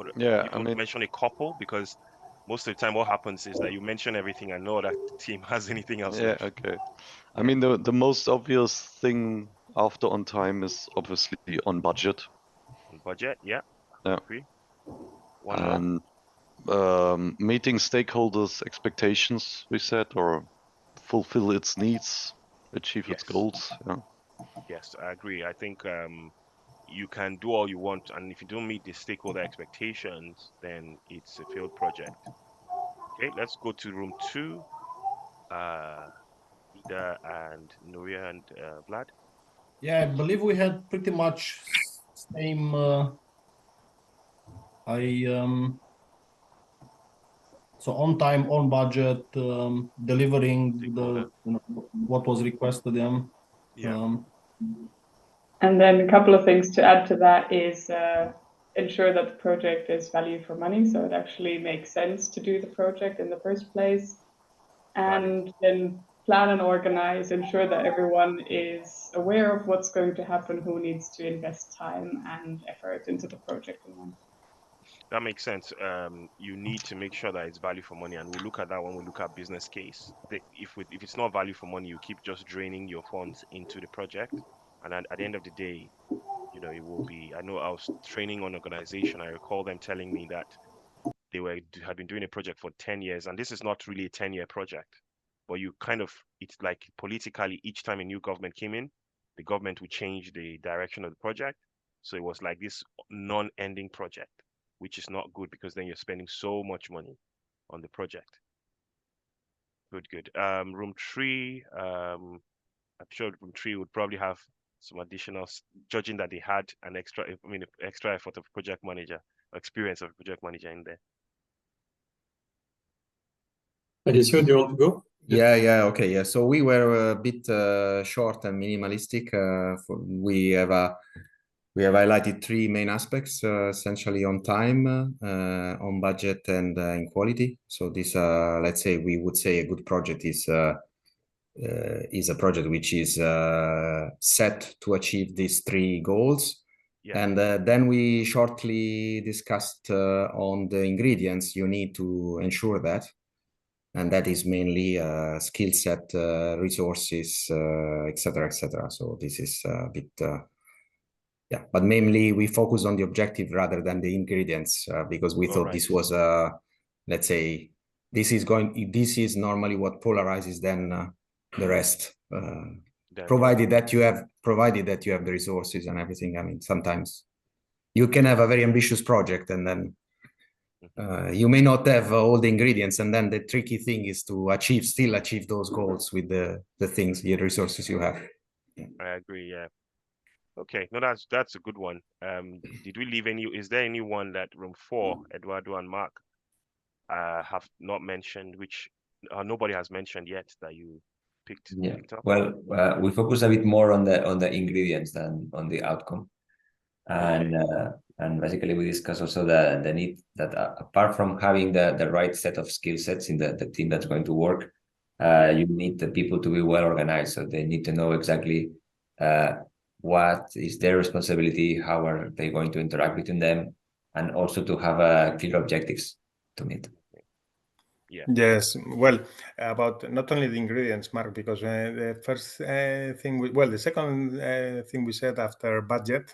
But Yeah, you I could mean, mention a couple, because most of the time what happens is that you mention everything and no other team has anything else yeah, left. okay. I Yeah. mean, the most obvious thing after on time is obviously on budget. On budget, yeah, Yeah. agree. One more. And meeting stakeholders' expectations, we said, or fulfill its needs, achieve its Yes, goals. Yeah. yes, I agree. I think you can do all you want, and if you don't meet the stakeholder expectations, then it's a failed project. Okay, let's go to room two. Uh, Ida and Nuria and Vlad. Yeah, I believe we had pretty much same. So on time, on budget, delivering Stakeholder. what was requested. Yeah. And then a couple of things to add to that is ensure that the project is value for money, so it actually makes sense to do the project in the first place. And then plan and organize, ensure that everyone is aware of what's going to happen, who needs to invest time and effort into the project and when. That makes sense. You need to make sure that it's value for money, and we'll look at that when we look at business case. If it's not value for money, you keep just draining your funds into the project, and at the end of the day, you know, it will be. I know I was training on organization. I recall them telling me that they had been doing a project for 10 years, and this is not really a 10-year project, but you kind of, it's like politically, each time a new government came in, the government would change the direction of the project. So it was like this non-ending project, which is not good, because then you're spending so much money on the project. Good. Room three, I'm sure room three would probably have some additional, judging that they had an extra, extra effort of project manager, experience of project manager in there. Alicia, do you want to go? Yeah, okay, yeah. So we were a bit short and minimalistic. We have highlighted three main aspects, essentially on time, on budget, and in quality. So this, let's say, we would say a good project is a project which is set to achieve these three goals. Yeah. And then we shortly discussed on the ingredients you need to ensure that. And that is mainly skill set, resources, etc., etc. So this is a bit, yeah. But mainly we focus on the objective rather than the ingredients, because we thought this was, let's say, this is normally what polarizes then the rest. Provided that you have the resources and everything. I mean, sometimes you can have a very ambitious project and then you may not have all the ingredients, and then the tricky thing is to still achieve those goals with the resources you have. I agree. Yeah. Okay. No, that's a good one. Did we leave is there anyone that room 4, Eduardo and Mark, have not mentioned, which nobody has mentioned yet that you picked up? Well, we focus a bit more on the ingredients than on the outcome. And basically we discuss also the need that apart from having the right set of skill sets in the team that's going to work, you need the people to be well organized. So they need to know exactly what is their responsibility, how are they going to interact between them, and also to have clear objectives to meet. Yeah. Yes. Well, about not only the ingredients, Mark, because the first thing, the second thing we said after budget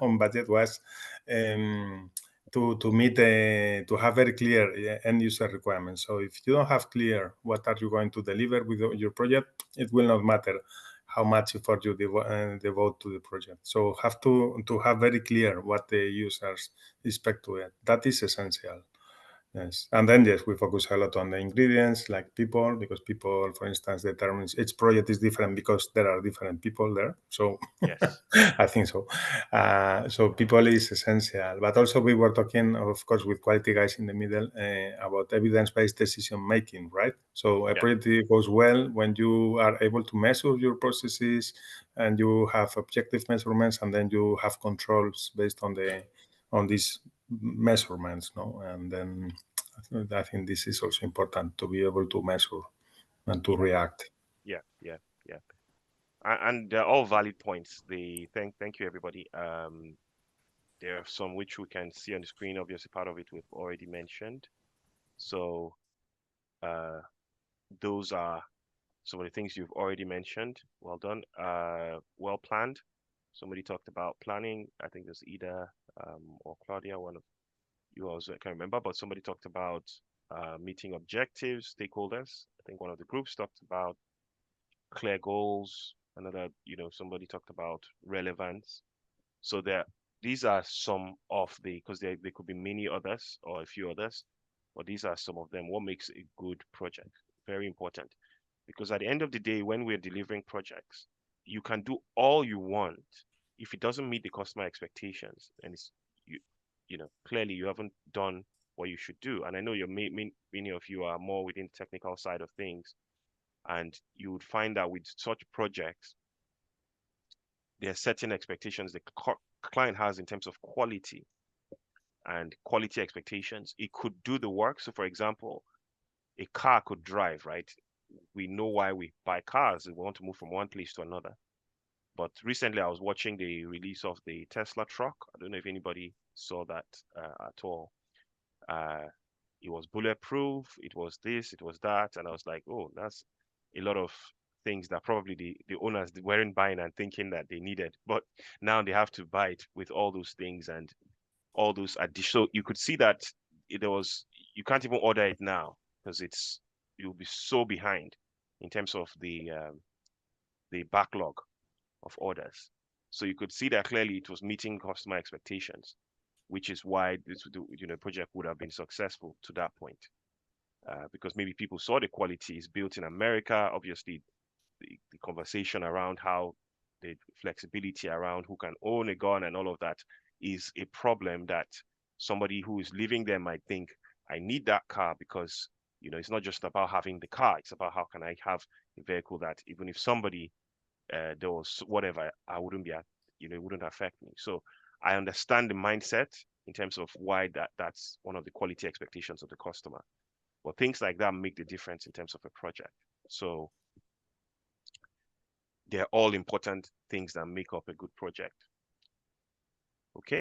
on budget was to meet to have very clear end user requirements. So if you don't have clear what are you going to deliver with your project, it will not matter how much effort you devote to the project. So have to have very clear what the users expect to it. That is essential. Yes, and then yes, we focus a lot on the ingredients, like people, because people, for instance, determines each project is different because there are different people there. So yes, I think so. So people is essential, but also we were talking, of course, with quality guys in the middle about evidence-based decision making, right? So a project goes well when you are able to measure your processes and you have objective measurements, and then you have controls based on these measurements, no? And then I think this is also important to be able to measure and to react. Yeah. And they're all valid points. Thank you, everybody. There are some which we can see on the screen. Obviously, part of it we've already mentioned. So those are some of the things you've already mentioned. Well done. Well planned. Somebody talked about planning. I think there's Ida or Claudia, one of you also, I can't remember, but somebody talked about meeting objectives, stakeholders. I think one of the groups talked about clear goals. Another, somebody talked about relevance. So these are some of the, because there could be many others or a few others, but these are some of them. What makes a good project? Very important. Because at the end of the day, when we're delivering projects, you can do all you want. If it doesn't meet the customer expectations, and it's clearly you haven't done what you should do. And I know many of you are more within the technical side of things, and you would find that with such projects, there are certain expectations the client has in terms of quality and quality expectations. It could do the work. So, for example, a car could drive, right? We know why we buy cars. We want to move from one place to another. But recently, I was watching the release of the Tesla truck. I don't know if anybody saw that at all. It was bulletproof. It was this. It was that. And I was like, oh, that's a lot of things that probably the owners weren't buying and thinking that they needed. But now they have to buy it with all those things and all those additional. You could see that you can't even order it now because you'll be so behind in terms of the backlog of orders. So you could see that clearly it was meeting customer expectations, which is why this project would have been successful to that point. Because maybe people saw the quality is built in America. Obviously, the conversation around how the flexibility around who can own a gun and all of that is a problem that somebody who is living there might think, I need that car because it's not just about having the car. It's about how can I have a vehicle that even if somebody there was whatever, I wouldn't be it wouldn't affect me. So I understand the mindset in terms of why that's one of the quality expectations of the customer. But things like that make the difference in terms of a project. So they're all important things that make up a good project. Okay.